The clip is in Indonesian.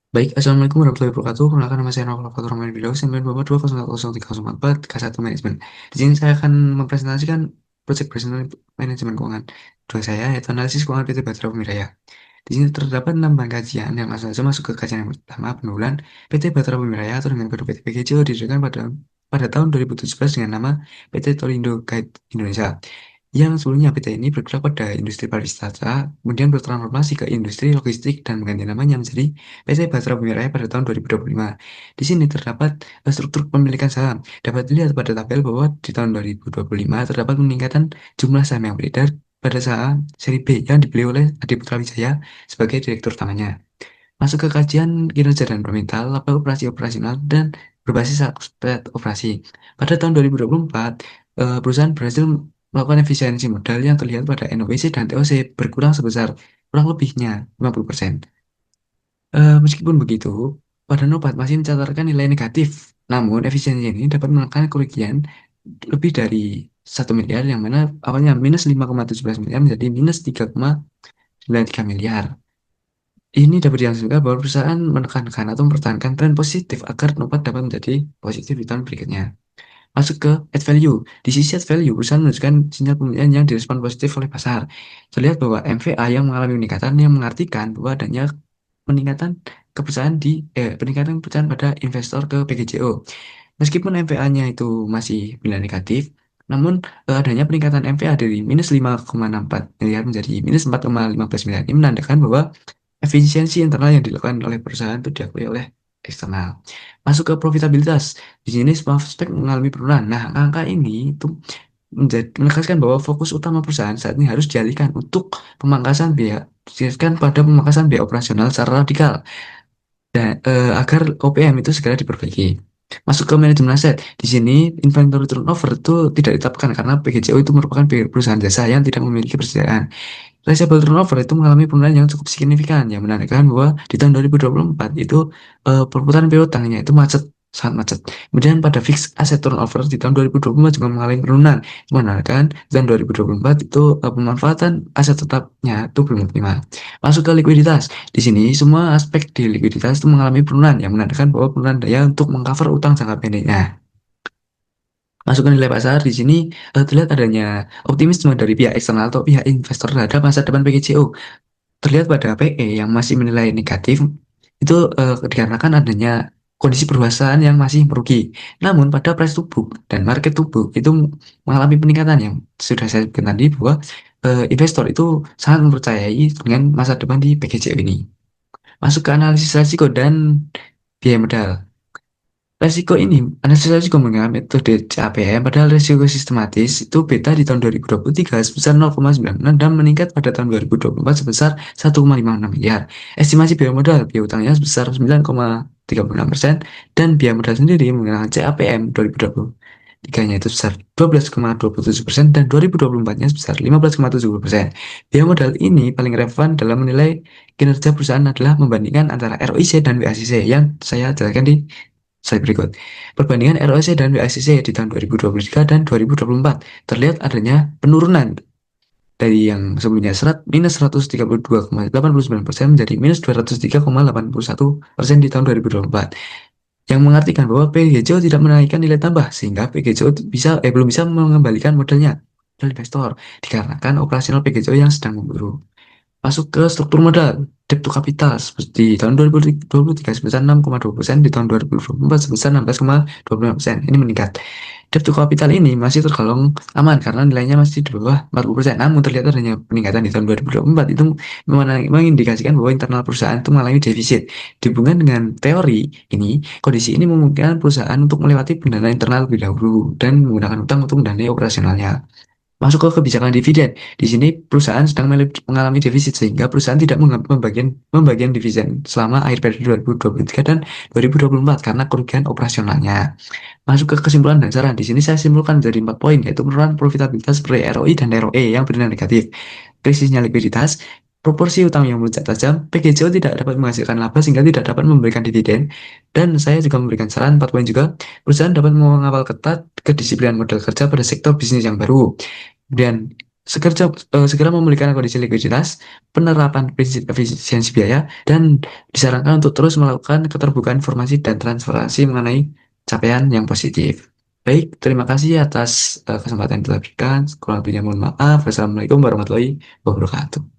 Baik, Assalamualaikum warahmatullahi wabarakatuh. Perkenalkan nama saya Novel Fatur Rahman Widows, 922 K1 Manajemen. Di sini saya akan mempresentasikan proyek personal manajemen keuangan. Dua saya yaitu analisis keuangan PT Batra Pemiraya. Di sini terdapat 6 bahan kajian yang langsung saja masuk ke kajian yang pertama, penurunan PT Batra Pemiraya atau dengan kode PT PGJO didirikan pada tahun 2017 dengan nama PT Torindo Guide Indonesia. Yang sebelumnya PT ini bergerak pada industri pariwisata, kemudian bertransformasi ke industri logistik dan mengganti namanya menjadi PT Batra Pemiraya pada tahun 2025. Di sini terdapat struktur pemilikan saham. Dapat dilihat pada tabel bahwa di tahun 2025 terdapat peningkatan jumlah saham yang beredar pada saham seri B yang dibeli oleh Adi Putra Wijaya sebagai direktur utamanya. Masuk ke kajian kinerja dan fundamental, laba operasi operasional dan berbasis aspek operasi. Pada tahun 2024, perusahaan berhasil melakukan efisiensi modal yang terlihat pada NOPC dan TOC berkurang sebesar kurang lebihnya 50%. Meskipun begitu, pada Nobat masih mencatatkan nilai negatif. Namun, efisiensi ini dapat menekan kerugian lebih dari 1 miliar, yang mana awalnya minus 5,17 miliar menjadi minus 3,93 miliar. Ini dapat dihasilkan bahwa perusahaan menekankan atau mempertahankan tren positif agar Nobat dapat menjadi positif di tahun berikutnya. Masuk ke add value. Di sisi add value, perusahaan menunjukkan sinyal pembelian yang direspon positif oleh pasar. Terlihat bahwa MVA yang mengalami peningkatan yang mengartikan bahwa adanya peningkatan peningkatan kepercayaan pada investor ke PGJO. Meskipun MVA-nya itu masih nilai negatif, namun adanya peningkatan MVA dari minus 5,64 miliar menjadi minus 4,15 miliar ini menandakan bahwa efisiensi internal yang dilakukan oleh perusahaan itu diakui oleh eksternal. Masuk ke profitabilitas. Di sini semua aspek mengalami penurunan. Nah, angka ini itu menegaskan bahwa fokus utama perusahaan saat ini harus dialihkan untuk pemangkasan biaya, dialihkan pada pemangkasan biaya operasional secara radikal dan agar OPM itu segera diperbaiki. Masuk ke manajemen aset. Di sini inventory turnover itu tidak ditetapkan karena PGJO itu merupakan perusahaan jasa yang tidak memiliki persediaan. Resiable turnover itu mengalami penurunan yang cukup signifikan, yang menandakan bahwa di tahun 2024 itu perputaran piutangnya itu macet, sangat macet. Kemudian pada fixed asset turnover di tahun 2024 juga mengalami penurunan, yang menandakan di tahun 2024 itu pemanfaatan aset tetapnya itu belum optimal. Masuk ke likuiditas. Di sini semua aspek di likuiditas itu mengalami penurunan, yang menandakan bahwa penurunan daya untuk mengcover utang jangka pendeknya. Masuk ke nilai pasar, di sini terlihat adanya optimisme dari pihak eksternal atau pihak investor terhadap masa depan PGCO. Terlihat pada PE yang masih menilai negatif, itu dikarenakan adanya kondisi perusahaan yang masih merugi. Namun pada price to book dan market to book itu mengalami peningkatan, yang sudah saya sebutkan tadi bahwa investor itu sangat mempercayai dengan masa depan di PGCO ini. Masuk ke analisis risiko dan biaya modal. Resiko ini, analisis resiko menggunakan metode CAPM, padahal resiko sistematis itu beta di tahun 2023 sebesar 0,96 dan meningkat pada tahun 2024 sebesar 1,56 miliar. Estimasi biaya modal, biaya utangnya sebesar 9,36% dan biaya modal sendiri menggunakan CAPM 2023-nya itu sebesar 12,27% dan 2024-nya sebesar 15,70%. Biaya modal ini paling relevan dalam menilai kinerja perusahaan adalah membandingkan antara ROIC dan WACC yang saya jelaskan di slide berikut. Perbandingan ROIC dan WACC di tahun 2023 dan 2024 terlihat adanya penurunan dari yang sebelumnya minus 132,89% menjadi minus 203,81% di tahun 2024, yang mengartikan bahwa PGJO tidak menaikkan nilai tambah sehingga PGJO belum bisa mengembalikan modalnya ke investor dikarenakan operasional PGJO yang sedang memburuk. Masuk ke struktur modal, debt to capital seperti tahun 2023 sebesar 6,2%, di tahun 2024 sebesar 16,25%. Ini meningkat. Debt to capital ini masih tergolong aman karena nilainya masih di bawah 40%. Namun terlihat adanya peningkatan di tahun 2024 itu mengindikasikan bahwa internal perusahaan itu mengalami defisit. Dihubungkan dengan teori ini, kondisi ini memungkinkan perusahaan untuk melewati pendanaan internal lebih dahulu dan menggunakan utang untuk mendanai operasionalnya. Masuk ke kebijakan dividen. Di sini perusahaan sedang mengalami defisit sehingga perusahaan tidak membagian dividen selama akhir periode 2023 dan 2024 karena kerugian operasionalnya. Masuk ke kesimpulan dan saran. Di sini saya simpulkan dari 4 poin, yaitu penurunan profitabilitas seperti ROI dan ROE yang bernilai negatif, krisisnya likuiditas, proporsi utang yang melonjak tajam, PGJO tidak dapat menghasilkan laba sehingga tidak dapat memberikan dividen, dan saya juga memberikan saran 4 poin juga, perusahaan dapat mengawal ketat kedisiplinan modal kerja pada sektor bisnis yang baru. Dan segera memulihkan kondisi likuiditas, penerapan prinsip efisiensi biaya, dan disarankan untuk terus melakukan keterbukaan informasi dan transparansi mengenai capaian yang positif. Baik, terima kasih atas kesempatan yang telah diberikan. Kurang lebihnya mohon maaf. Wassalamualaikum warahmatullahi wabarakatuh.